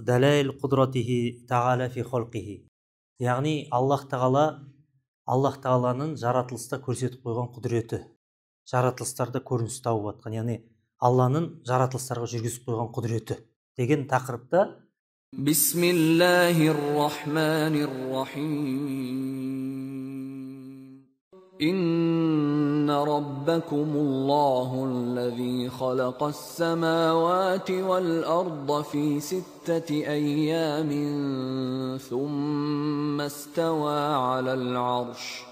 دلائل قدرته تعالى في خلقه. Яғни Аллах Тағаланың жаратылыста көрсетіп қойған құдіреті, жаратылыстарда көрініс тауып жатқан, яғни Алланың жаратылыстарға жүргізіп қойған құдіреті деген тақырыпта Бисмиллахир-рахманир-рахим. Инна раббакумуллаху аллази халақас-самавати вал-арда фи ситтати айямин сумма става алал-арш.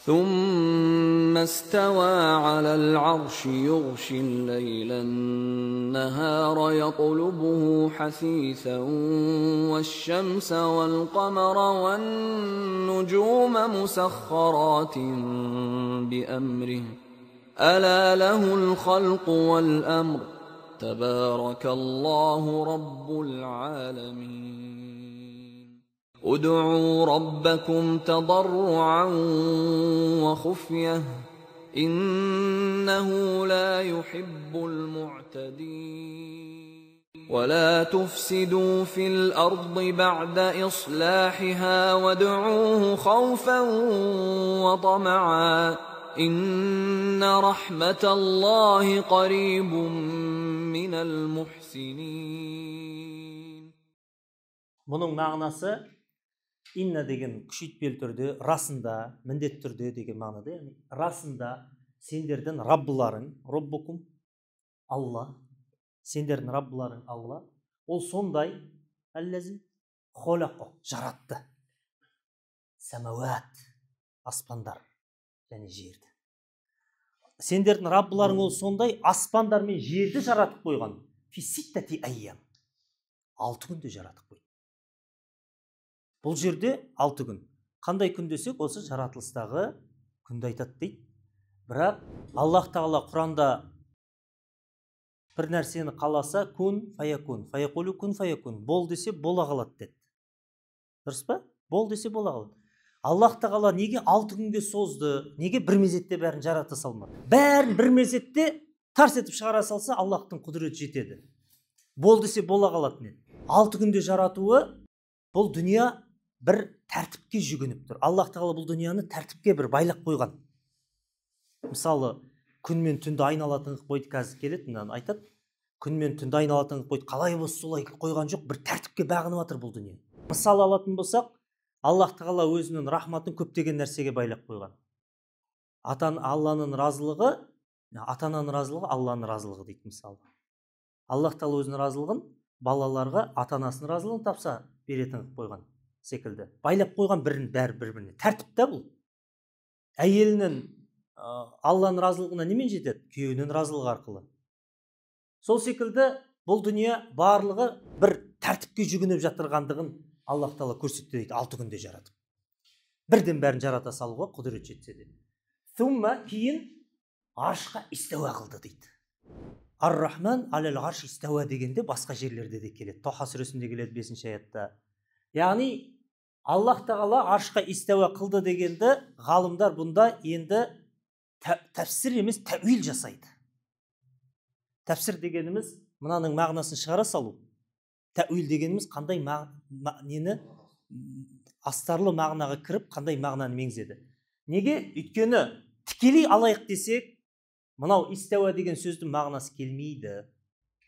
ثم استوى على العرش يغشي الليل النهار يطلبه حثيثا والشمس والقمر والنجوم مسخرات بأمره ألا له الخلق والأمر تبارك الله رب العالمين. ادعوا ربكم تضرعا وخفية إنه لا يحب المعتدين. ولا تفسدوا في الأرض بعد إصلاحها وادعوه خوفا وطمعا إن رحمة الله قريب من المحسنين. Бұның мағынасы инна деген күшейтпелі түрде, расында, міндет түрде деген мағынада, яғни расында сендердің раббыларың, роббукум, Алла, сендердің раббыларың Алла, ол сондай, әлләзи, холақо, жаратты. Самауат, аспандар, және жерді. Сендердің раббыларың ол сондай, аспандар мен жерді жаратып қойған. Фиситтати айям, 6 күнде жаратып қойды. Бұл жерде 6 күн. Қандай күн десек, осы жаратылыстағы күнді айтады дейді. Бірақ Аллах Тағала Құранда бір нәрсені қаласа, күн, фаякун, фаякулу күн, фаякун, бол десе бола қалады деді. Дұрыс па? Бол десе бола қалады. Аллах Тағала неге 6 күнге созды? Неге бір мезетте бәрін жарата салмады? Бәрін бір мезетте тарс етіп шығара салса, Аллахтың құдіреті жетеді. Бол десе бола қалады деді. 6 күнде жаратуы, бұл дүния бір тәртіпке жүгініп тұр. Аллах Тағала бұл дүнияны тәртіпке бір байлап қойған. Мысалы, күн мен түнді айналатын қылып қойды, қазір келеді, мынаны айтады. Күн мен түнді айналатын қылып қойды, қалай болса солай қойған жоқ, бір тәртіпке бағынып жатыр бұл дүние. Мысалы алатын болсақ, Аллах Тағала өзінің рахматын көптеген нәрсеге байлап қойған. Алланың разылығы, ата-ананың разылығы, Алланың разылығы дейді мысалы. Аллах Тағала өзінің разылығын балаларға ата-анасының разылығын тапса беретін қылып қойған секілді. Байлап қойған бір-біріне. Тәртіпте бұл. Әйелінің Алланың разылығына немен жетеді? Күйеуінің разылығы арқылы. Сол секілді бұл дүние барлығы бір тәртіпке жүгініп жатырғандығын Аллах Тағала көрсетті дейді, 6 күнде жаратып. Бірден бәрін жарата салуға құдірет жетсе де. Сумма кейін аршқа истауа қылды дейді. Ар-Рахман алал арш истауа дегенде басқа жерлерде де келеді. Тоха сүресінде келеді 5-ші аятта. Яғни Аллах Тағала аршқа истауа қылды дегенді ғалымдар бұнда енді тәфсір емес, тәуил жасайды. Тәфсір дегеніміз мынаның мағынасын шығара салу. Тәуил дегеніміз қандай нені астарлы мағынаға кіріп, қандай мағынаны меңзеді. Неге? Өйткені тікелей алайық десек, мынау истауа деген сөздің мағынасы келмейді.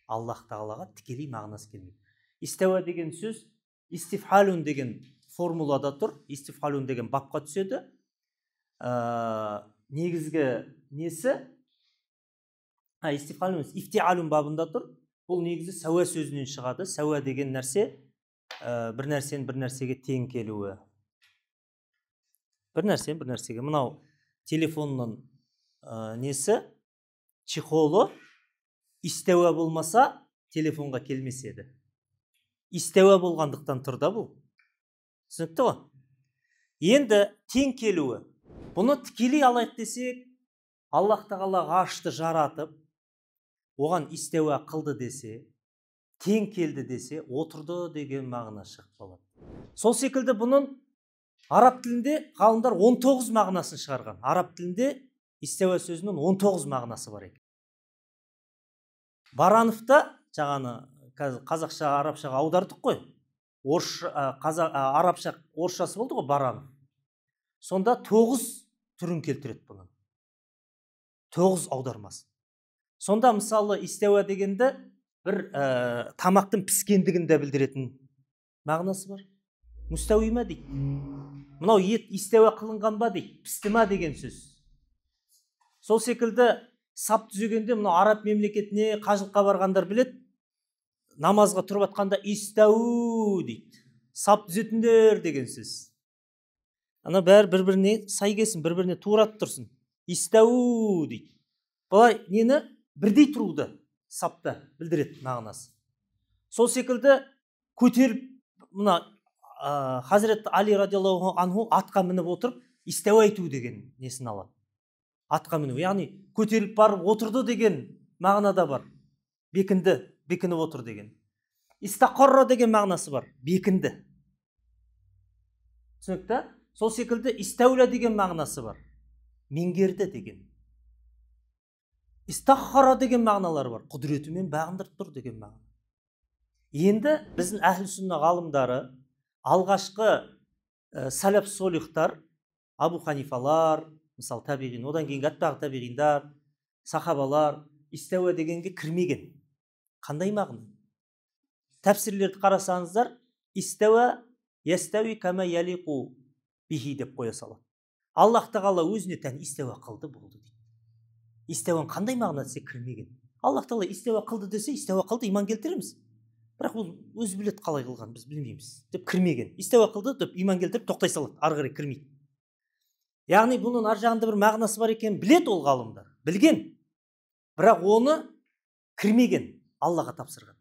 Аллах Тағалаға тікелей мағынасы келмейді. Истауа деген сөз истифхалун деген формулада тұр. Истифхалун деген бапқа түседі. Негізгі несі? Истифхалун, ифтиалун бабында тұр. Бұл негізі сәуа сөзінен шығады. Сәуа деген нәрсе бір нәрсенің бір нәрсеге тең келуі. Бір нәрсенің бір нәрсеге. Мынау телефонның несі? Чехолы истауа болмаса телефонға келмес еді. Истауа болғандықтан тұр да бұл. Түсінікті ғой? Енді тең келуі. Бұны тікелей алайық десек, Аллах Тағала ғарышты жаратып, оған истауа қылды десе, тең келді десе, отырды деген мағына шығып қалады. Сол секілді бұның араб тілінде ғалымдар 19 мағынасын шығарған. Араб тілінде истауа сөзінің 19 мағынасы бар екен. Барановта, жаңаны қазақша арабшаға аудардық қой. Арабша орысшасы болды ғой, Баранов. Сонда 9 түрін келтіреді бұның. 9 аудармасы. Сонда мысалы истеуа дегенді бір тамақтың піскендігінде білдіретін мағынасы бар. Мустауи ма дейді. Мынау ет истеуа қылынған ба дейді. Пісті ма деген сөз. Сол секілді сап түзегенде мынау араб мемлекетіне қажылыққа барғандар білет. Намазға тұрып атқанда истау дейді. Сап түзетіндер деген сөз. Ана бәрі бір-біріне сай келсін, бір-біріне турат тұрсын. Истау дейді. Бұлай нені бірдей тұруды сапта білдіреді мағынасы. Сол секілді көтеріп, мына Хазірет Али радиаллаху анху атқа мініп отырып, истауайту деген несін алады. Атқа міну, яғни көтеріліп барып отырды деген мағынада бар. Бекініп отыр деген. Истақорра деген мағынасы бар. Бекінді. Түсінікті? Сол секілді истауля деген мағынасы бар. Меңгерді деген. Истахара деген мағыналары бар. Құдіретімен бағындырып тұр деген мағына. Енді біздің әхлі сүнна ғалымдары, алғашқы сәләф солихтар, Абу Ханифалар, мысалы табиғин, одан кейінгі аттағы табиғиндар, сахабалар истауа дегенге кірмеген. Қандай мағына? Тәпсірлерді қарасаңыздар, истауа ястауи кама ялиқу бихи деп қоя салады. Аллах тағала өзіне тән истауа қылды болды дейді. Истауаның қандай мағына десе кірмеген. Аллах тағала истауа қылды десе, истауа қылды, иман келтіреміз. Бірақ ол өзі білет қалай қылған, біз білмейміз деп кірмеген. Истауа қылды деп иман келтіріп тоқтай салады, ары қарай кірмейді. Яғни бұның ар жағында бір мағынасы бар екен, білет ол ғалымдар, білген. Бірақ оны кірмеген, Аллаға тапсырған.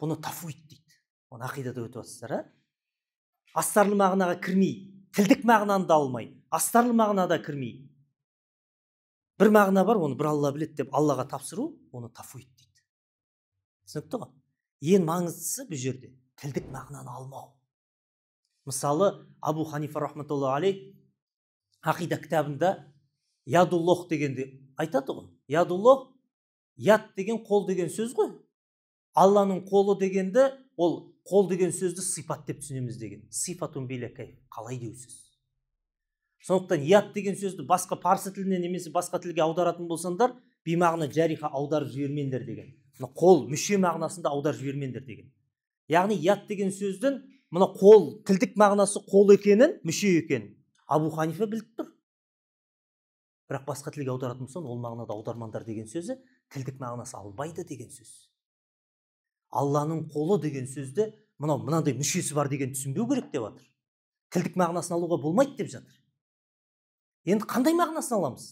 Бұны тафуид дейді. Оны ақидада өтіп жатсыздар, астарлы мағынаға кірмей, тілдік мағынаны да алмай, астарлы мағынада кірмей. Бір мағына бар, оны бір Алла білет деп Аллаға тапсыру, оны тафуид дейді. Түсінікті ғой? Ең маңыздысы бұл жерде тілдік мағынаны алмау. Мысалы, Абу Ханифа рахматуллаху алейх ақида кітабында ядуллох дегенде айтады ғой. Ядуллох, яд деген қол деген сөз ғой. Алланың қолы дегенді, ол қол деген сөзді сипат деп түсінеміз деген. Сифатун билекай, қалай деу сөз. Сондықтан яд деген сөзді басқа парсы тілінен немесе басқа тілге аударатын болсаңдар, беймағына жариха аударып жібермеңдер деген. Қол, мүше мағынасында аударып жібермеңдер деген. Яғни яд деген сөздің мына қол, тілдік мағынасы қол екенін, мүше екенін Абу Ханифа біліп тұр. Бірақ басқа тілге аударатын болсаң, ол мағынада аудармаңдар деген сөзі тілдік мағынасы албайды деген сөз. Алланың қолы деген сөзді мынандай мүшесі бар деген түсінбеу керек деп жатыр. Тілдік мағынасын алуға болмайды деп жатыр. Енді қандай мағынасын аламыз?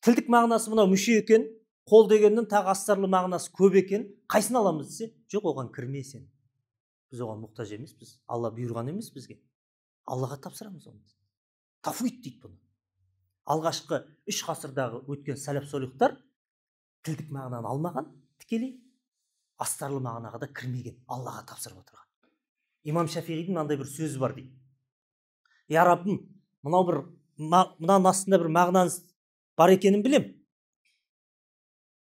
Тілдік мағынасы мынау мүше екен, қол дегеннің тағы астарлы мағынасы көп екен, қайсын аламыз десе, жоқ, оған кірме сен. Біз оған мұқтаж емеспіз. Алла бұйырған емес бізге. Аллаға тапсырамыз оны. Тафуид дейді бұны. Алғашқы 3 ғасырдағы өткен сәләф солихтар тілдік мағынаны алмаған, тікелей астарлы мағынаға да кірмеген, Аллаға тапсырып отырған. Имам Шафиғидің мынандай бір сөзі бар дейді. Я Раббым, мынаның астында бір мағынаңыз бар екенін білем.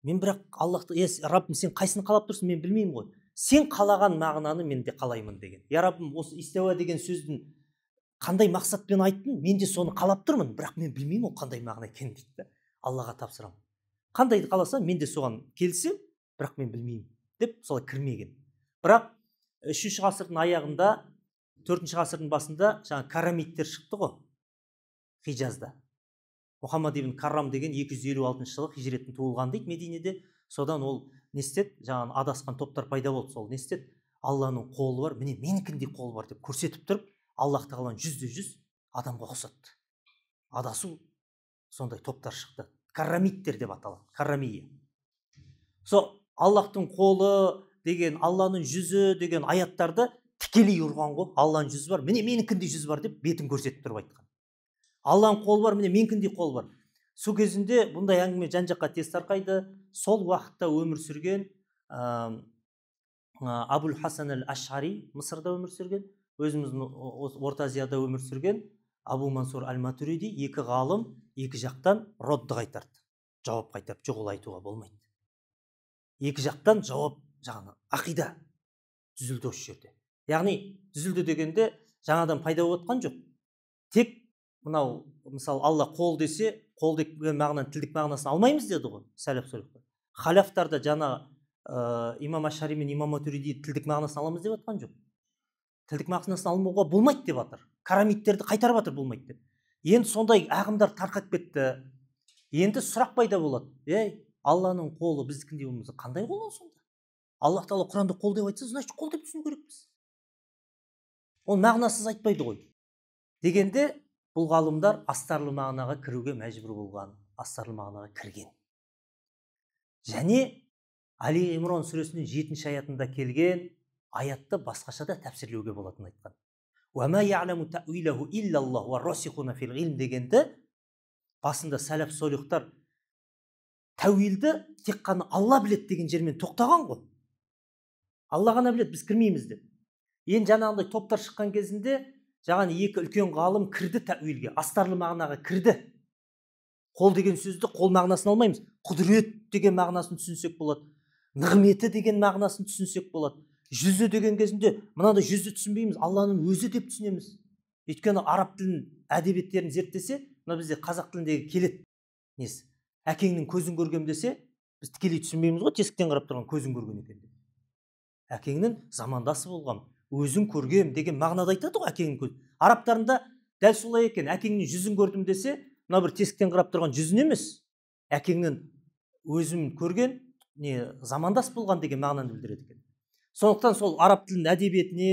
Мен бірақ Аллахты, Раббым, сен қайсыны қалап тұрсың, мен білмеймін ғой. Сен қалаған мағынаны мен де қалаймын деген. Я Раббым, осы истауа деген сөздің қандай мақсатпен айттың, мен де соны қалап тұрмын, бірақ мен білмеймін ол қандай мағына екенін дейді. Аллаға тапсырамын. Қандайды қаласа, мен де соған келсем, бірақ мен білмеймін деп солай кірмеген. Бірақ 3-ші ғасырдың аяғында, 4-ші ғасырдың басында жаңа карамиттер шықты ғой Хижазда. Мұхаммад ибн Каррам деген 256 жылы хижреттің туылған дейді Мединеде. Содан ол не істеді? Жаңағы адасқан топтар пайда болды. Сол не істеді? Алланың қолы бар, міне менікіндей қолы бар деп көрсетіп тұрып, Аллах тағаланы 100% адамға ұқсатты. Адасу сондай топтар шықты. Каррамиттер деп аталады. Каррамия. Аллахтың қолы деген, Алланың жүзі деген аяттарды тікелей ұрған ғой. Алланың жүзі бар, міне менікіндей жүз бар деп бетін көрсетіп тұрып айтқан. Алланың қолы бар, міне менікіндей қол бар. Сол кезінде бұндай әңгіме жан-жаққа тез тарқайды. Сол уақытта өмір сүрген Абул Хасан аль-Аш'ари Мысырда өмір сүрген, өзіміздің Орта Азияда өмір сүрген Абу Мансур аль-Матуриди, екі ғалым екі жақтан родды қайтарды. Жауап қайтарды. Жоқ, ол айтуға болмайды. Екі жақтан жауап жаңағы ақида түзілді осы жерде. Яғни түзілді дегенде жаңадан пайда болып жатқан жоқ. Тек мынау мысалы алла қол десе, қол деген мағынаны тілдік мағынасын алмаймыз деді ғой сәләф солихтар. Халяфтарда жаңа имам Ашари мен имам Матуриди тілдік мағынасын аламыз деп жатқан жоқ. Тілдік мағынасын алмауға болмайды деп жатыр. Карамиттерді қайтарып жатыр болмайды деп. Енді сондай ағымдар тарқап кетті. Енді сұрақ пайда болады. Алланың қолы біздікіндей болмаса қандай қол ол сонда? Аллах тағала Құранда қол деп айтса, значит қол деп түсіну керекпіз. Ол мағынасыз айтпайды ғой. Дегенде бұл ғалымдар астарлы мағынаға кіруге мәжбүр болған, астарлы мағынаға кірген. Және Али Имран сүресінің 7-ші аятында келген аятты басқаша да тәпсірлеуге болатынын айтқан. وَمَا يَعْلَمُ تَأْوِيلَهُ إِلَّا اللَّهُ وَالرَّاسِخُونَ فِي الْعِلْمِ дегенде басында сәләф солихтар тәуилді тек қана Алла білет деген жермен тоқтаған ғой. Алла ғана білет, біз кірмейміз деп. Енді жаңағындай топтар шыққан кезінде жаңағы екі үлкен ғалым кірді тәуилге, астарлы мағынаға кірді. Қол деген сөзді қол мағынасын алмаймыз. Құдірет деген мағынасын түсінсек болады. Нығметі деген мағынасын түсінсек болады. Жүзі деген кезінде мынандай жүзді түсінбейміз, Алланың өзі деп түсінеміз. Өйткені араб тілін, әдебиеттерін зерттесе, мына бізде қазақ тіліндегі келеді. Несі? Әкеңнің көзін көргем десе, біз тікелей түсінбейміз ғой, тесіктен қарап тұрған көзін көрген екен деп. Әкеңнің замандасы болғам, өзін көргем деген мағынада айтады ғой әкеңнің көзін. Арабтарында дәл солай екен. Әкеңнің жүзін көрдім десе, мына бір тесіктен қарап тұрған жүзін емес, әкеңнің өзін көрген, замандас болған деген мағынаны білдіреді екен. Сондықтан сол араб тілінің әдебиетіне,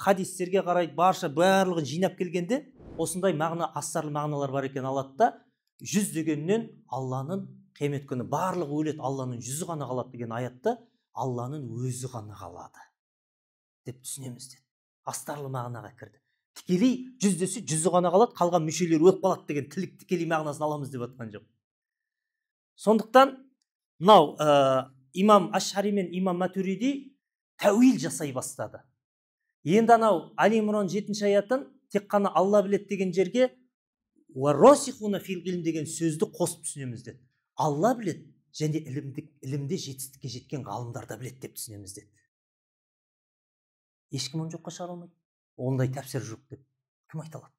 хадистерге қарай барша барлығын жинап келгенде, осындай мағына, астарлы мағыналар бар екен алады да, жүз дегеннен Алланың қиямет күні барлығы өледі, Алланың жүзі ғана қалады деген аятта Алланың өзі ғана қалады деп түсінеміз деді. Астарлы мағынаға кірді. Тікелей жүз десе жүзі ғана қалады, қалған мүшелері өліп қалады деген тілік тікелей мағынасын аламыз деп жатқан жоқ. Сондықтан мынау имам Ашари мен имам Матуриди тәуил жасай бастады. Енді анау Али Имран 7-ші аятын тек қана Алла білет деген жерге уаррасихуна фил илм деген сөзді қосып түсінеміз деді. Алла білет және ілімде жетістікке жеткен ғалымдар да білет деп түсінеміз деді. Ешкім оны жоққа шығара алмайды. Ондай тәпсір жоқ деп кім айта алады?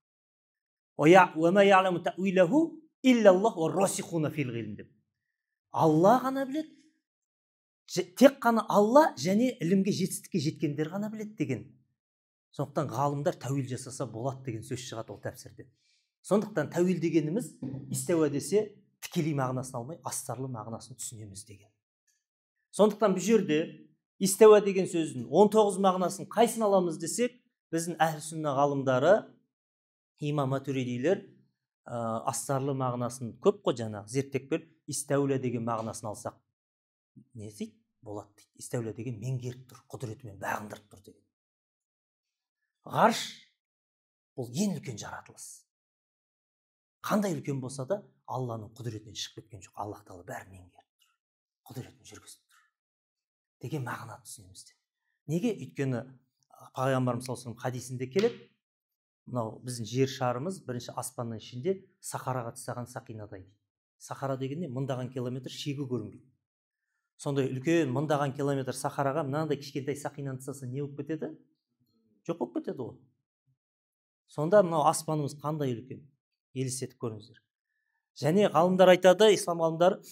وَمَا يَعْلَمُ تَأْوِيلَهُ إِلَّا اللَّهُ وَالرَّاسِخُونَ فِي الْعِلْمِ деп. Алла ғана білет, тек қана Алла және ілімге жетістікке жеткендер ғана білет деген. Сондықтан ғалымдар тәуил жасаса болады деген сөз шығады ол тәпсірде. Сондықтан тәуил дегеніміз истауа десе тікелей мағынасын алмай, астарлы мағынасын түсінеміз деген. Сондықтан бұл жерде истауа деген сөздің 19 мағынасын қайсын аламыз десек, біздің әhl-сүнна ғалымдары, имам Матуридилер астарлы мағынасын көп қой жаңағы зерттеп келіп, истауля деген мағынасын алсақ, не дейді? Болады дейді. Истауля деген меңгеріп тұр, құдіретімен бағындырып тұр деген. Ғарш бұл ең үлкен жаратылыс. Қандай үлкен болса да, Алланың құдіретінен шығып кеткен жоқ. Аллах тағала бәрін меңгеріп тұр, құдіретін жүргізіп тұр деген мағына түсінеміз. Неге? Өйткені пайғамбарымыз саллаллаху алейхи хадисінде келеді, мынау біздің жер шарымыз бірінші аспанның ішінде сахараға тастаған сақинадай. Сахара дегенде мыңдаған километр шегі көрінбейді. Сондай үлкен мыңдаған километр сахараға мынандай кішкентай сақинаны тастаса не болып кетеді? Жоқ болып кетеді ол. Сонда мынау аспанымыз қандай үлкен? Елестетіп көріңіздер. Және ғалымдар айтады, ислам ғалымдары,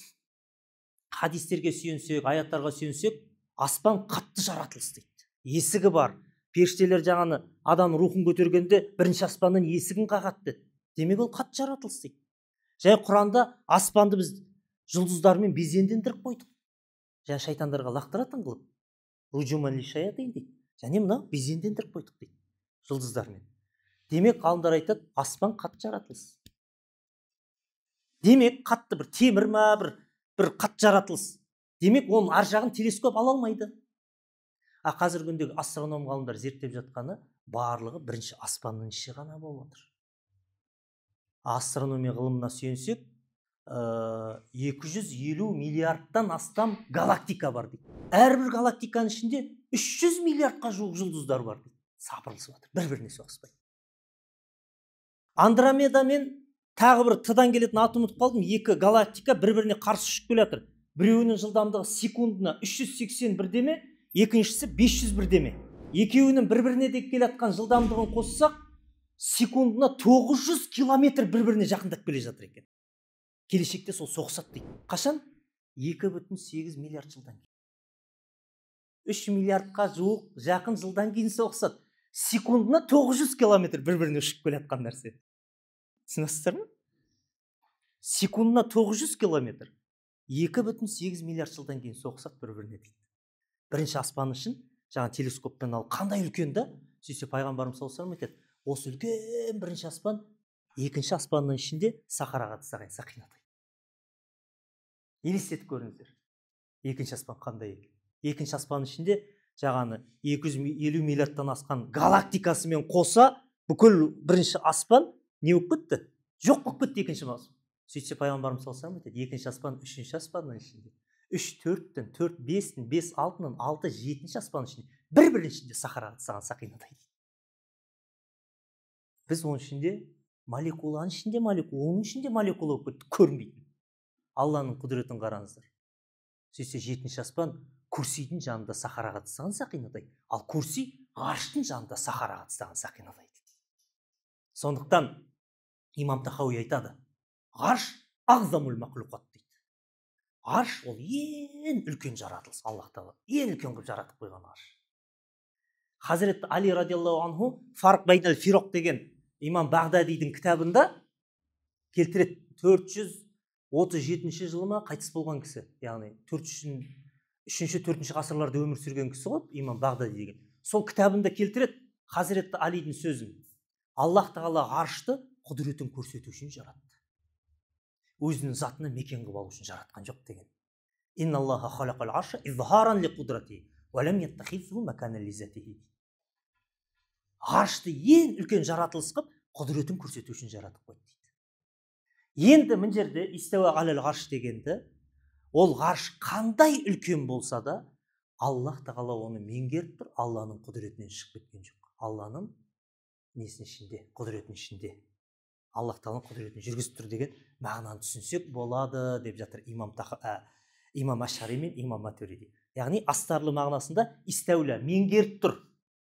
хадистерге сүйенсек, аяттарға сүйенсек, аспан қатты жаратылыс дейді. Есігі бар. Періштелер жаңаны адам рухын көтергенде бірінші аспанның есігін қағады деді. Демек ол қатты жаратылыс дейді. Және Құранда аспанды біз жұлдыздармен безендіріп қойдық. Және шайтандарға лақтыратын қылып. Руджуман ли шаятин дейді. Және мына безендіріп қойдық дейді. Жұлдыздармен. Демек ғалымдар айтады, аспан қатты жаратылыс. Демек қатты бір темір ма, бір қатты жаратылыс. Демек оның ар жағын телескоп ала алмайды. Қазіргі күндегі астроном ғалымдар зерттеп жатқаны барлығы бірінші аспанның іші ғана болып отыр. Астрономия ғылымына сүйенсек, 250 миллиардтан астам галактика бар дейді. Әрбір галактиканың ішінде 300 миллиардқа жуық жұлдыздар бар дейді. Сапырылысып жатыр, бір-біріне соғыспайды. Андромеда мен тағы бір Т-дан келетін атын ұмытып қалдым, екі галактика бір-біріне қарсы ұшып келе жатыр. Біреуінің жылдамдығы секундына 380 бірдеме, екіншісі 500 бірдеме. Екеуінің бір-біріне деп келе жатқан жылдамдығын қоссақ, секундына 900 километр бір-біріне жақындап келе жатыр екен. Келешекте сол соғысады дейді. Қашан? 2,8 миллиард жылдан кейін. 3 миллиардқа жуық жақын жылдан кейін соғысады. Секундына 900 километр бір-біріне ұшып келе жатқан нәрсе. Түсінесіздер ме? Секундына 900 километр 2,8 миллиард жылдан кейін соғысады бір-біріне дейді. Бірінші аспан үшін жаңа телескоппен алып қандай үлкен да, сөйтсе пайғамбарымыз саллаллаху алейхи вассалам айтады, осы үлкен бірінші аспан, екінші аспанның ішінде сахараға тастаған сақинадай. Елестетіп көріңіздер. Екінші аспан қандай екен? Екінші аспан ішінде жаңағы 250 миллиардтан асқан галактикасымен қоса бүкіл бірінші аспан не болып кетті? Жоқ болып кетті екінші аспан. Сөйтсе пайғамбарымыз саллаллаху алейхи вассалам айтады, екінші аспан үшінші аспанның ішінде. 3-4-тен, 4-5-тен, 5-6-нан, 6-7-ші аспан ішінде, бір-бірінің ішінде сахараға тастаған сақинадай дейді. Біз оның ішінде молекуланың ішінде молекула, оның ішінде молекула болып кетті, көрінбейтін. Алланың құдіретін қараңыздар. Сөйтсе 7-ші аспан Курсидің жанында сахараға тастаған сақинадай, ал Курси ғарыштың жанында сахараға тастаған сақинадай дейді. Сондықтан имам Тахауи айтады, ғарыш ағзамул мақлуқат дейді. Ғарыш ол ең үлкен жаратылыс, Аллах Тағала ең үлкен қылып жаратып қойған ғарыш. Хазірет Али радиаллаху анху Фарқ байнал фироқ деген имам Бағдадидің кітабында келтіреді. 437 жылы ма қайтыс болған кісі, яғни 3-4 ғасырларда өмір сүрген кісі ғой, имам Бағдади деген. Сол кітабында келтіреді Хазіретті Алидің сөзін. Аллах Тағала ғарышты құдіретін көрсету үшін жаратты. Өзінің затына мекен қылып алу үшін жаратқан жоқ деген. Инналлаха халақал арша изхаран ли құдрати ва лам яттахизу маканан ли затихи. Ғарышты ең үлкен жаратылыс қылып, құдіретін көрсету үшін жаратып қойды дейді. Енді мына жерде истауа алал ғарш дегенді, ол ғарш қандай үлкен болса да, Аллах Тағала оны меңгеріп тұр, Алланың құдіретінен шығып кеткен жоқ. Алланың несінің ішінде, құдіретінің ішінде. Аллах Тағала құдіретін жүргізіп тұр деген мағынаны түсінсек болады деп жатыр имам Ашари мен имам Матуриди. Яғни астарлы мағынасында истәуля меңгеріп тұр,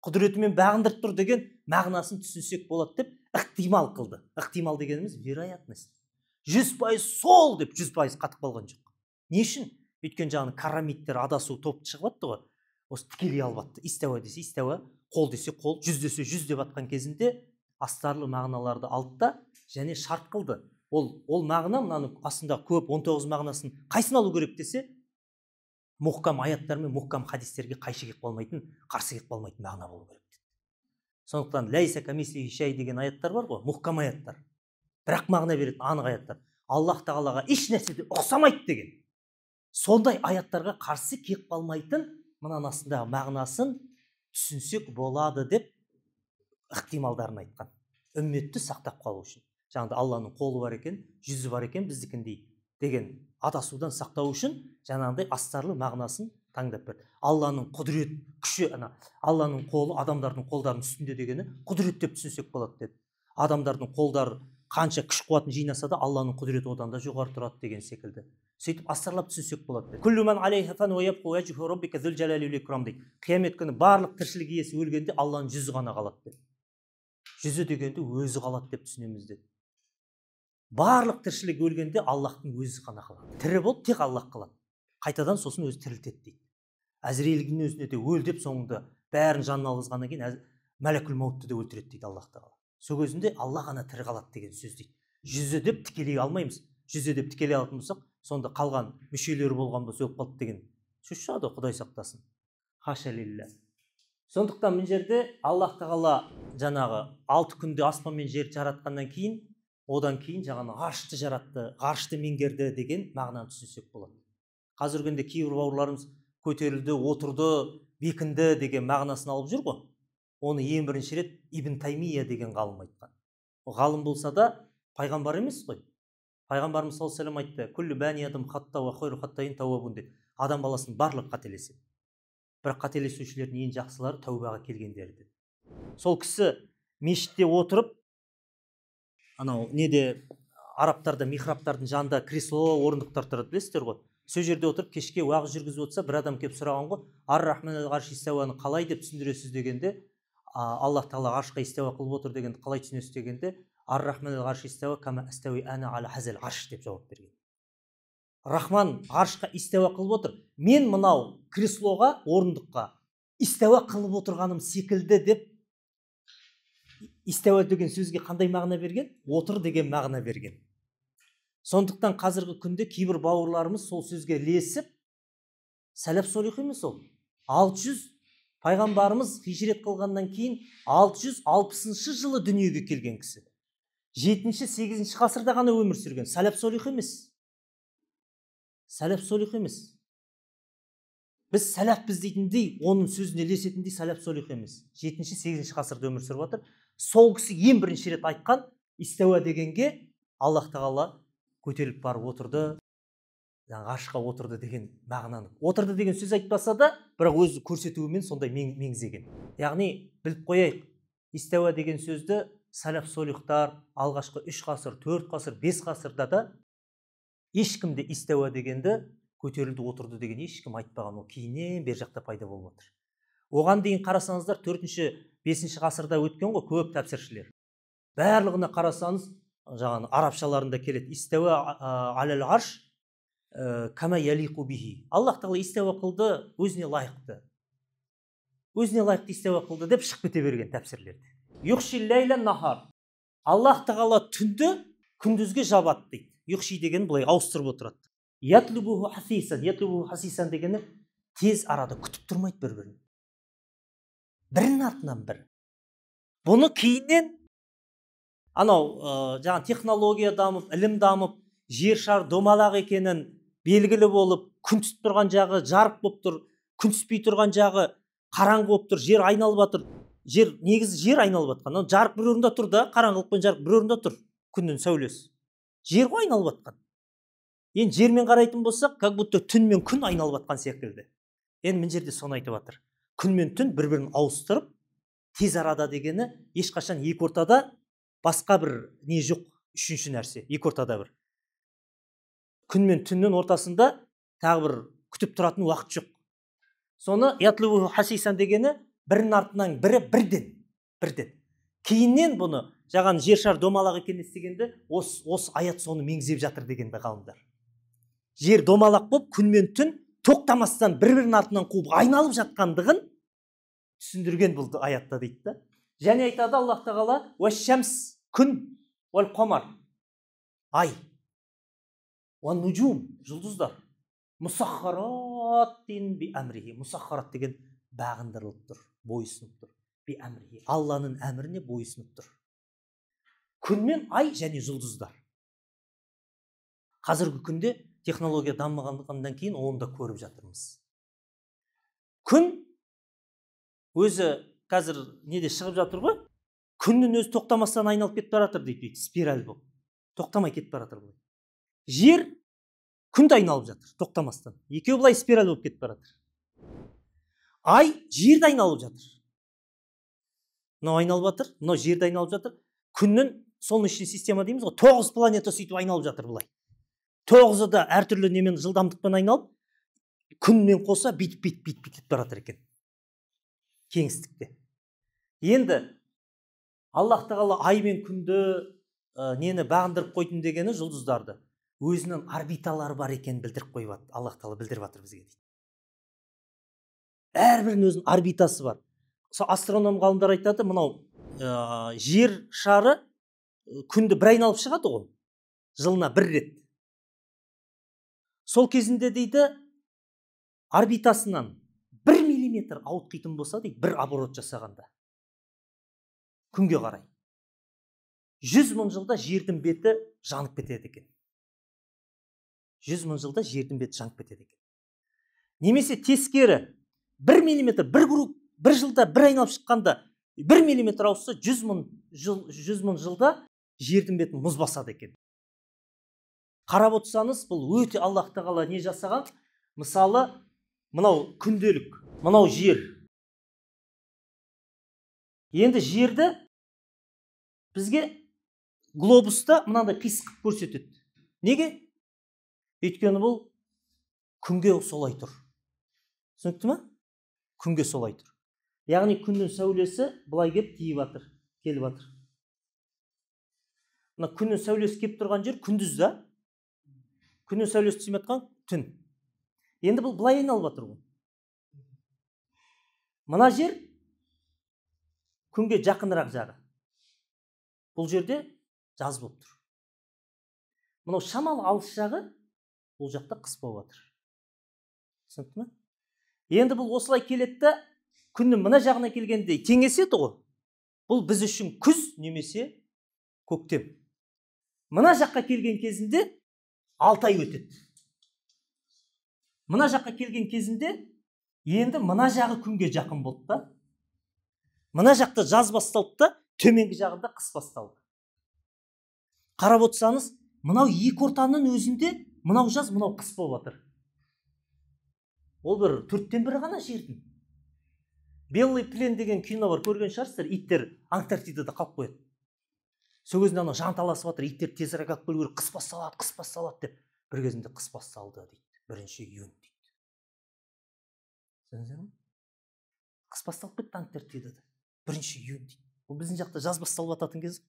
құдіретімен бағындырып тұр деген мағынасын түсінсек болады деп ықтимал қылды. Ықтимал дегеніміз вероятность. 100% сол деп 100% қатып қалған жоқ. Не үшін? Өйткені жаңағы карамиттер адасу топты шығып атты ғой. Осы тікелей алып атты. Истәуа десе истәуа, қол десе қол, жүз десе жүз деп атқан кезінде астарлы мағыналарды алды да және шарт қылды. Ол мағына мынаның астында көп 19 мағынасын қайсын алу керек десе, мұхкам аяттар мен мұхкам хадистерге қайшы келіп қалмайтын, қарсы келіп қалмайтын мағына болу керек деді. Сондықтан ләйса камислихи шәй деген аяттар бар ғой, мұхкам аяттар. Бірақ мағына беретін анық аяттар. Аллах Тағалаға еш нәрседе ұқсамайды деген. Сондай аяттарға қарсы келіп қалмайтын мынаның астындағы мағынасын түсінсек болады деп ықтималдарын айтқан. Үмметті сақтап қалу үшін. Жаңағыда Алланың қолы бар екен, жүзі бар екен біздікіндей деген адасудан сақтау үшін жаңағыдай астарлы мағынасын таңдап берді. Алланың құдірет күші, Алланың қолы адамдардың қолдарының үстінде дегені құдірет деп түсінсек болады деді. Адамдардың қолдары қанша күш қуатын жинаса да Алланың құдіреті одан да жоғары тұрады деген секілді. Сөйтіп астарлап түсінсек болады деді. Күллу ман алейха фан ва ябқу вajху роббика зул жалали вал икрам дейді. Қиямет күні барлық тіршілік иесі өлгенде Алланың жүзі ғана қалады деді. Жүзі дегенде өзі қалады деп түсінеміз деді. Барлық тіршілік өлгенде Аллахтың өзі ғана қалады. Тірі болып тек Аллах қалады. Қайтадан сосын өзі тірілтеді дейді. Әзірейілдің өзіне де өл деп соңында бәрін жанына алғызғаннан кейін мәләкүл маутты да өлтіреді дейді Аллах Тағала. Сол кезінде Алла ғана тірі қалады деген сөз дейді. Жүзі деп тікелей алмаймыз. Жүзі деп тікелей алатын болсақ, сонда қалған мүшелері болған болса өліп қалды деген сөз шығады, Құдай сақтасын. Хаша лилля. Сондықтан мына жерде Аллах Тағала жаңағы 6 күнде аспан мен жер жаратқаннан кейін, одан кейін жаңағы ғарышты жаратты, ғарышты меңгерді деген мағынаны түсінсек болады. Қазіргі күнде кейбір бауырларымыз көтерілді, отырды, бекінді деген мағынасын алып жүр ғой. Оны ең бірінші рет Ибн Таймия деген ғалым айтқан. Ғалым болса да пайғамбар емес қой. Пайғамбарымыз саллаллаху алейхи вассалам айтты: "Күллі бәни адам хатта ва хайру хаттаин тауабун" деп. Адам баласының барлығы қателеседі. Бірақ қателесушілердің ең жақсылары тәубаға келгендері деді. Сол кісі мешітте отырып, анау неде арабтарда михрабтардың жанында кресло орындықтар тұрады, білесіздер ғой. Сол жерде отырып кешке уағыз жүргізіп отырса, бір адам келіп сұраған ғой, ар-рахман әл-ғарш истауаны қалай деп түсіндіресіз дегенде, Аллах тағала ғаршқа истауа қылып отыр дегенді қалай түсінесіз дегенде, ар-рахман әл-ғарш истауа кама астауи ана ала хазал ғарш деп жауап берген. Рахман ғаршқа истауа қылып отыр, мен мынау креслоға, орындыққа истауа қылып отырғаным секілді деп. Истауа деген сөзге қандай мағына берген? Отыр деген мағына берген. Сондықтан қазіргі күнде кейбір бауырларымыз сол сөзге ілесіп, сәләф солих емес ол. 600 пайғамбарымыз хижрет қылғаннан кейін 660 жылы дүниеге келген кісі. 7-8 ғасырда ғана өмір сүрген. Сәләф солих емес. Сәләф солих емес. Біз сәләфпіз дейтіндей, оның сөзіне ілесетіндей сәләф солих емес. 7-8 ғасырда өмір сүріп отыр. Сол кісі ең бірінші рет айтқан истауа дегенге Аллах тағала көтеріліп барып отырды, ғаршқа отырды деген мағынаны. Отырды деген сөз айтпаса да, бірақ өзі көрсетуімен сондай меңзеген. Яғни біліп қояйық, истауа деген сөзді сәләф солихтар алғашқы 3 ғасыр, 4 ғасыр, 5 ғасырда да ешкімде истауа дегенді көтерілді, отырды деген ешкім айтпаған. Ол кейіннен бер жақта пайда болып отыр. Оған дейін қарасаңыздар 4-5 ғасырда өткен ғой көп тәпсіршілер. Барлығына қарасаңыз, жаңағы арабшаларында келеді. Истауа алал ғарш кама ялиқу бихи. Аллах тағала истауа қылды, өзіне лайықты. Өзіне лайықты истауа қылды деп шығып кете берген тәпсірлерде. Юхши лейла нахар. Аллах тағала түнді күндізге жабады дейді. Юхши деген былай ауыстырып отырады. Ятлубуху хасисан. Ятлубуху хасисан дегені тез арада күтіп тұрмайды бір-бірін. Бірінің артынан бір. Бұны кейіннен анау жаңа технология дамып, ілім дамып, жер шар домалақ екенін белгілі болып, күн түсіп тұрған жағы жарық болып тұр, күн түспей тұрған жағы қараңғы болып тұр, жер айналып жатыр. Негізі жер айналып жатқан. Жарық бір орында тұр да, қараңғылық пен жарық бір орында тұр. Күннің сәулесі. Жер ғой айналып жатқан. Енді жермен қарайтын болсақ, как будто түн мен күн айналып жатқан секілді. Енді мына жерде соны айтып жатыр. Күн мен түн бір-бірін ауыстырып, тез арада дегені ешқашан екі ортада басқа бір не жоқ, үшінші нәрсе, екі ортада бір. Күн мен түннің ортасында тағы бір күтіп тұратын уақыт жоқ. Соны ятлубуху хасисан дегені бірінің артынан бірі бірден. Кейіннен бұны жаған жер шар домалақ екен естігенде, осы аят соны меңзеп жатыр дегенді ғалымдар. Жер домалақ болып, күн мен түн тоқтамастан бір-бірінің артынан қуып айналып жатқандығын түсіндірген бұл аятта дейді да. Және айтады Аллах тағала уәшшәмс күн уәл қамар ай уән нуджум жұлдыздар мұсаххараттин би әмрихи. Мұсаххарат деген бағындырылып тұр, бойұсынып тұр. Би әмрихи. Алланың әміріне бойұсынып тұр. Күн мен ай және жұлдыздар. Қазіргі күнде технология дамығаннан кейін оны да көріп жатырмыз. Күн өзі қазір неде шығып жатыр ғой? Күннің өзі тоқтамастан айналып кетіп бара жатыр дейді, спираль болып. Тоқтамай кетіп бара жатыр былай. Жер күнді айналып жатыр, тоқтамастан. Екеуі былай спираль болып кетіп бара жатыр. Ай жерді айналып жатыр. Мынау айналып жатыр, мынау жерді айналып жатыр. Күннің солнечный система дейміз ғой, 9 планета сөйтіп айналып жатыр былай. 9-ы да әртүрлі немен жылдамдықпен айналып, күнмен қоса битіп кетіп бара жатыр екен. Кеңістікте. Енді Аллах тағала ай мен күнді нені бағындырып қойдым дегені жұлдыздарды өзінің орбиталары бар екенін білдіріп қойып жатыр. Аллах тағала білдіріп жатыр бізге дейді. Әрбірінің өзінің орбитасы бар. Астроном ғалымдар айтады, мынау жер шары күнді бір айналып шығады ғой, жылына бір рет. Сол кезінде дейді, орбитасынан 1 миллиметр ауытқитын болса дейді, бір оборот жасағанда күнге қарай 100 мың жылда жердің беті жанып кетеді екен. 100 мың жылда жердің беті жанып кетеді екен. Немесе тескері 1 миллиметр бір жылда бір айналып шыққанда 1 миллиметр ауысса 100 мың жылда жердің бетін мұз басады екен. Қарап отырсаңыз, бұл өте Аллах тағала не жасаған? Мысалы, мынау күнделік, мынау жер. Енді жерді бізге глобуста мынандай қисық қылып көрсетеді. Неге? Өйткені бұл күнге солай тұр. Түсінікті ме? Күнге солай тұр. Яғни күннің сәулесі былай келіп тиіп жатыр, келіп жатыр. Мына күннің сәулесі келіп тұрған жер күндіз да. Күннің сәулесі тиіп жатқан түн. Енді бұл былай айналып жатыр ғой. Мына жер күнге жақынырақ жағы. Бұл жерде жаз болып тұр. Мынау шамалы алыс жағы бұл жақта қыс болып жатыр. Түсінікті ме? Енді бұл осылай келеді да, күннің мына жағына келгенде теңеседі ғой. Бұл біз үшін күз немесе көктем. Мына жаққа келген кезінде 6 ай өтеді. Мына жаққа келген кезінде енді мына жағы күнге жақын болды да. Мына жақта жаз басталды да, төменгі жағында қыс басталды. Қарап отырсаңыз, мынау екі ортаның өзінде мынау жаз, мынау қыс болып жатыр. Ол бір 4-тен 1 ғана жердің. Белый плен деген кино бар, көрген шығарсыздар, иттер Антарктидада қалып қояды. Сол кезінде ана жанталасып жатыр, иттер тезірек алып келу керек, қыс басталады деп. Бір кезінде қыс басталды дейді. 1 июнь дейді. Түсіндіңіздер ме? Қыс басталып кетті Антарктидада. 1 июнь дейді. Бұл біздің жақта жаз басталып жататын кез.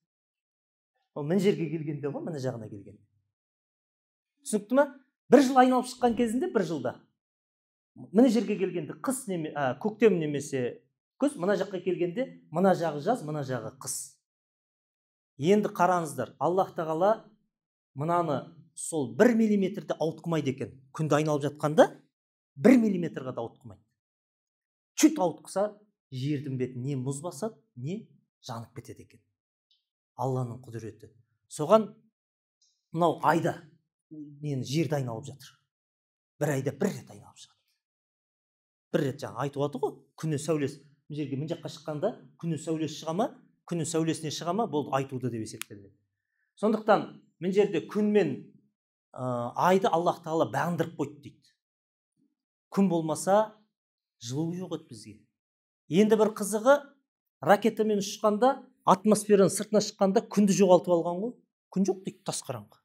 Ол мына жерге келгенде ғой, мына жағына келгенде. Түсінікті ме? 1 жыл айналып шыққан кезінде 1 жылда. Мына жерге келгенде қыс көктем немесе күз, мына жаққа келгенде мына жағы жаз, мына жағы қыс. Енді қараңыздар, Аллах тағала мынаны сол 1 миллиметрде ауытқымайды екен. Күнді айналып жатқанда 1 миллиметрға да ауытқымайды. Чүт ауытқыса, жердің бетін не мұз басады, не жанып кетеді екен. Алланың құдіреті. Соған мынау айда жерді айналып жатыр. 1 айда 1 рет айналып шығады. 1 рет жаңа айтып отыр ғой, күннің сәулесі. Мына жерге мына жаққа шыққанда күннің сәулесі шыға ма, күннің сәулесіне шыға ма, болды айтуды деп есептеледі. Сондықтан мына жерде күн мен айды Аллах тағала бағындырып қойды дейді. Күн болмаса жылу жоқ еді бізге. Енді бір қызығы, ракетамен ұшқанда, атмосфераның сыртына шыққанда күнді жоғалтып алған ғой. Күн жоқ дейді, тас қараңғы.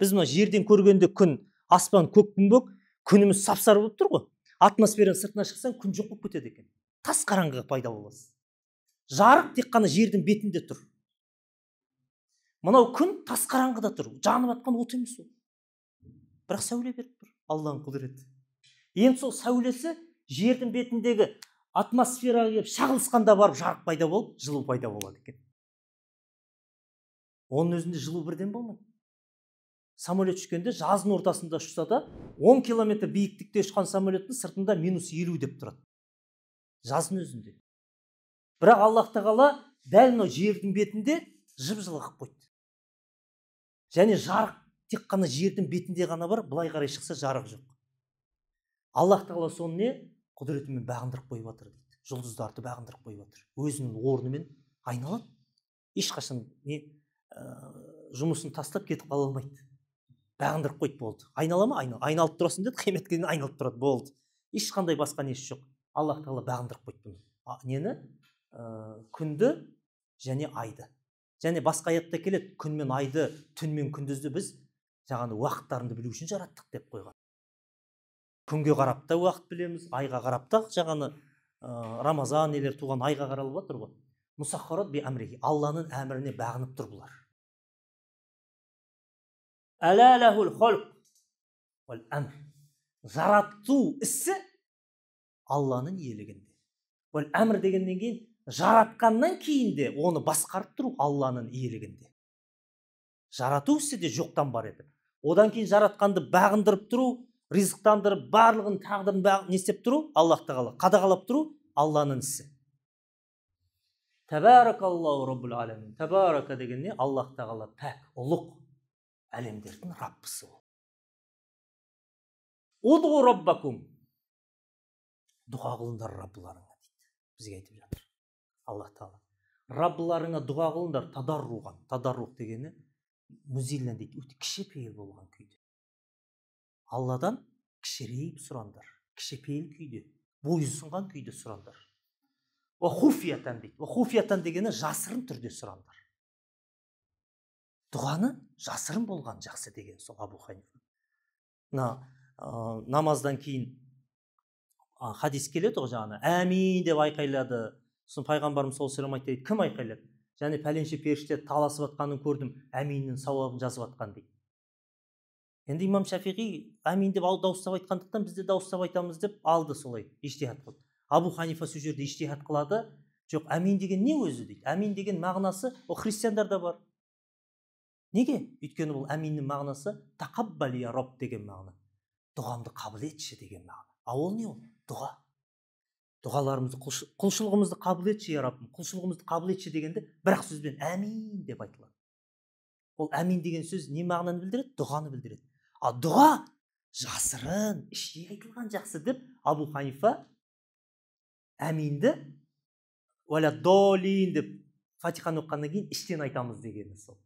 Біз мына жерден көргенде күн, аспан көкпеңбек, күніміз сап-сары болып тұр ғой. Атмосфераның сыртына шықсаң, күн жоқ болып кетеді екен. Тас қараңғыға пайда боласыз. Жарық тек қана жердің бетінде тұр. Мынау күн тас қараңғыда тұр. Жанып жатқан от емес ол. Бірақ сәуле беріп тұр. Алланың құдіреті. Енді сол сәулесі жердің бетіндегі атмосфераға келіп шағылысқанда барып жарық пайда болып, жылу пайда болады екен. Оның өзінде жылу бірден болмайды. Самолет ұшқанда жаздың ортасында ұшса да 10 километр биіктікте ұшқан самолеттің сыртында -50 деп тұрады. Жаздың өзінде. Бірақ Аллах тағала дәл мынау жердің бетінде жып-жылы қылып қойды. Және жарық тек қана жердің бетінде ғана бар, былай қарай шықса жарық жоқ. Аллах тағала соны не? Құдіретімен бағындырып қойып жатыр дейді. Жұлдыздарды бағындырып қойып жатыр. Өзінің орнымен айналады. Ешқашан жұмысын тастап кетіп қала алмайды. Бағындырып қойды, болды. Айнала ма? Айналып тұрасың деді, қиямет келгенде айналып тұрады, болды. Ешқандай басқа несі жоқ. Аллах тағала бағындырып қойды бұны. Нені? Күнді және айды. Және басқа аятта келеді, күн мен айды, түн мен күндізді біз жаңағы уақыттарында білу үшін жараттық деп қойған. Күнге қарап та уақыт білеміз, айға қарап та жаңағы Рамазан нелер туған айға қаралып жатыр ғой. Мусаххарат би амрихи, Алланың әміріне бағынып тұр бұлар. Әла лахул холқ вал амр. Жарату ісі Алланың иелігінде. Вал амр дегеннен кейін жаратқаннан кейін де оны басқарып тұру Алланың иелігінде. Жарату ісі де жоқтан бар еді. Одан кейін жаратқанды бағындырып тұру, ризықтандырып, барлығын тағдырын не істеп тұру, Аллах тағала қадағалап тұру Алланың ісі. Табаракаллаху раббул аламин. Табарака деген не? Аллах тағала пәк, ұлық, әлемдердің раббысы ол. Удғу раббакум. Дұға қылыңдар раббыларыңа дейді. Бізге айтып жатыр Аллах тағала. Раббыларыңа дұға қылыңдар, тадарруған. Тадарруқ дегені музиллен дейді, өте кішіпейіл болған күйде. Алладан кішірейіп сұрандар, кішіпейіл күйде, бойұсынған күйде сұрандар. Хуфиятан дейді. Хуфиятан дегені жасырын түрде сұрандар. дұғаны жасырын болған жақсы деген сол Абу Ханифа. Намаздан кейін хадис келеді ғой, жаңағы әмин деп айқайлады. Сосын пайғамбарымыз саллаллаху алейхи дейді, кім айқайлады? Және пәленше періште таласып жатқанын көрдім, әминнің сауабын жазып жатқан дейді. Енді имам Шафиғи әмин деп дауыстап айтқандықтан біз де дауыстап айтамыз деп алды, солай иштихад қылды. Абу Ханифа сол жерде иштихад қылады, жоқ, әмин деген не өзі дейді. Әмин деген мағынасы ол христиандарда бар. Неге? Өйткені бұл әминнің мағынасы тақаббал я раб деген мағына. Дұғамды қабыл етші деген мағына. А ол не ол? Дұға. Дұғаларымызды, құлшылығымызды қабыл етші я Раббым, құлшылығымызды қабыл етші дегенде бір-ақ сөзбен әмин деп айтылады. Ол әмин деген сөз не мағынаны білдіреді? Дұғаны білдіреді. А дұға жасырын, іште айтылған жақсы деп Абу Ханифа әминді уәля долин деп фатиханы оқығаннан кейін іштен айтамыз дегені сол.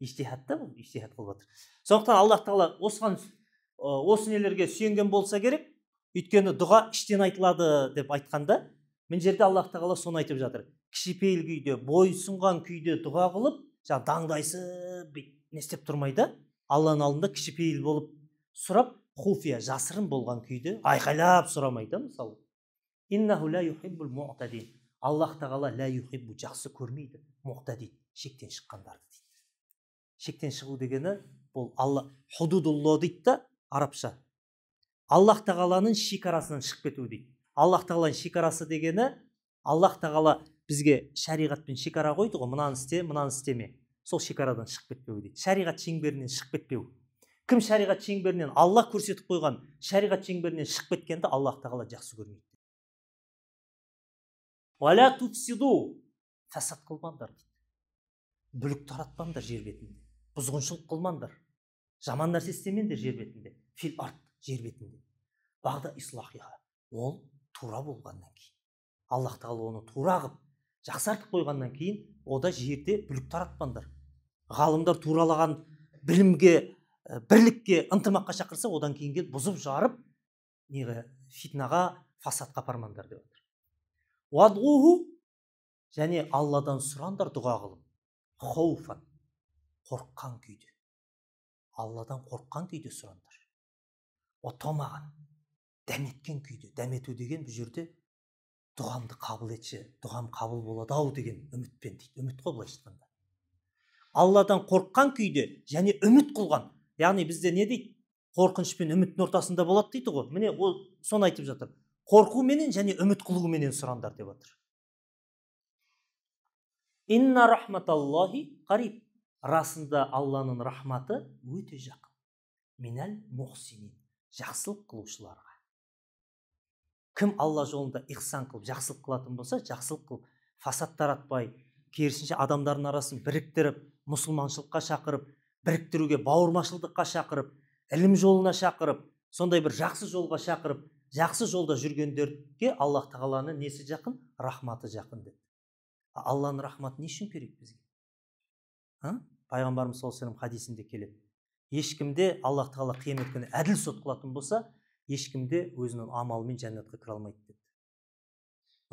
Иштихадта бұл, иштихад қылып отыр. Сондықтан Аллах Тағала осы нелерге сүйенген болса керек, өйткені дұға іштен айтылады деп айтқанда, мен жерде Аллах Тағала соны айтып жатыр. Кішіпейіл күйде, бойсұнған күйде дұға қылып, жаңа даңдайсып не істеп тұрмайды, Алланың алдында кішіпейіл болып сұрап, хуфия жасырын болған күйде айқайлап сұрамайды, мысалы. Иннаху ла юхиббул муътадин. Аллах Тағала ла юхиббу жақсы көрмейді, муътадин шектен шыққандарды дейді. Шектен шығу дегені бұл Алла худудулло дейді да арабша. Аллах Тағаланың шекарасынан шығып кету дейді. Аллах Тағаланың шекарасы дегені, Аллах Тағала бізге шариғатпен шекара қойды ғой, мынаны істе, мынаны істеме. Сол шекарадан шығып кетпеу дейді. Шариғат шеңберінен шығып кетпеу. Кім шариғат шеңберінен, Аллах көрсетіп қойған шариғат шеңберінен шығып кеткенді Аллах Тағала жақсы көрмейді. Уәлә туфсиду, фәсад қылмаңдар дейді. Бүлік таратпаңдар жер бетінде. Бұзғыншылық қылмаңдар. Жаман нәрсе істемеңдер жер бетінде. Фил арт, жер бетінде. Бағда ислахиха, ол тура болғаннан кейін. Аллах Тағала оны тура қылып, жақсартып қойғаннан кейін, ода жерде бүлік таратпаңдар. Ғалымдар туралаған білімге, бірлікке, ынтымаққа шақырса, одан кейін бұзып жарып, фитнаға, фасадқа апармаңдар деп отыр. Уадғуху, және Алладан сұраңдар дұға қылып. Хауфан, қорыққан күйде. Алладан қорыққан күйде сұраңдар. Отомаған, дәметкен күйде. Дәмету деген бұл жерде дұғамды қабыл етші, дұғам қабыл болады ау деген үмітпен дейді. Үміт қой былайша айтқанда. Алладан қорыққан күйде және үміт қылған. Яғни бізде не дейді? Қорқыныш пен үміттің ортасында болады дейді ғой. Міне ол соны айтып жатыр. Қорқу менен және үміт қылу менен сұраңдар деп отыр. Инна рахматаллахи қариб. Расында Алланың рахматы өте жақын. Минал мухсинин, жақсылық қылушыларға. Кім Алла жолында ихсан қылып, жақсылық қылатын болса, жақсылық қылып, фасад таратпай, керісінше адамдардың арасын біріктіріп, мұсылманшылыққа шақырып, біріктіруге, бауырмашылдыққа шақырып, ілім жолына шақырып, сондай бір жақсы жолға шақырып, жақсы жолда жүргендерге Аллах Тағаланың несі жақын? Рахматы жақын деді. Алланың рахматы не үшін керек бізге? Пайғамбарымыз саллаллаху алейхи ва саллям хадисінде келеді. Ешкімде Аллах Тағала қиямет күні әділ сот қылатын болса, ешкімде өзінің амалымен жәннатқа кіре алмайды деді.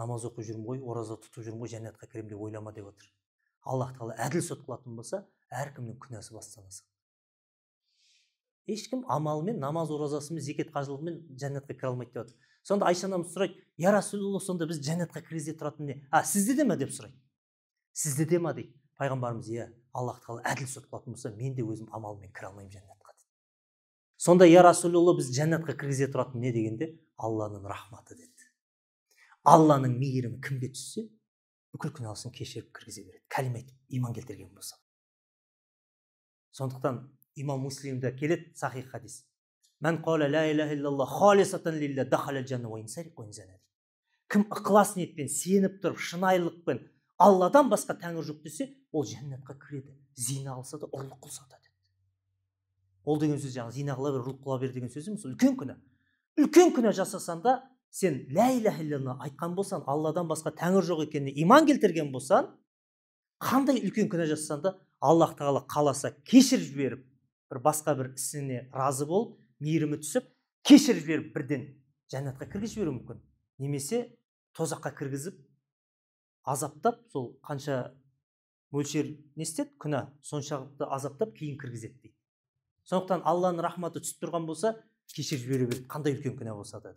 Намаз оқып жүрмін ғой, ораза тұтып жүрмін ғой, жәннатқа кіремін деп ойлама деп отыр. Аллах Тағала әділ сот қылатын болса, әркімнің күнәсі басталады. Ешкім амалымен, намаз оразасымен, зекет қажылығымен жәннатқа кіре алмайды деп отыр. Сонда Айша анамыз сұрайды, я Расулуллах, сонда біз жәннатқа кіргізбей тұратын не? Сізде де ме деп сұрайды. Сізде де ме дейді. Пайғамбарымыз, иә, Аллах Тағала әділ сот қылатын болса, мен де өзім амалмен кіре алмаймын жәннатқа деді. Сонда я Расулуллах, біз жәннатқа кіргізе тұратын не дегенде? Алланың рахматы деді. Алланың мейірімі кімге түссе, бүкіл күнәсін кешіріп кіргізе береді. Кәлима айтып, иман келтірген болса. Сондықтан имам Муслимде келеді сахих хадис. Мән қала ла илаха иллаллах халисатан лилля дахалал жанна ва инсариқ ва инзана. Кім ықылас ниетпен, сеніп тұрып, шынайылықпен Алладан басқа тәңір жоқ десе, ол жәннатқа кіреді. Зина алса да, ұрлық қылса да деді. Ол деген сөз жаңағы зина қыла бер, ұрлық қыла бер деген сөз емес, үлкен күнә. Үлкен күнә жасасан да, сен ла илаха иллаллах айтқан болсан, Алладан басқа тәңір жоқ екеніне иман келтірген болсан, қандай үлкен күнә жасасан да, Аллах Тағала қаласа кешіріп жіберіп, бір басқа бір ісіне разы болып, мейірімі түсіп, кешіріп жіберіп бірден жәннатқа кіргізіп жіберуі мүмкін. Немесе тозаққа кіргізіп, азаптап, сол қанша мөлшер не істеді? Күнә соншалықты азаптап кейін кіргізеді дейді. Сондықтан Алланың рахматы түсіп тұрған болса, кешіріп жібере береді, қандай үлкен күнә болса да.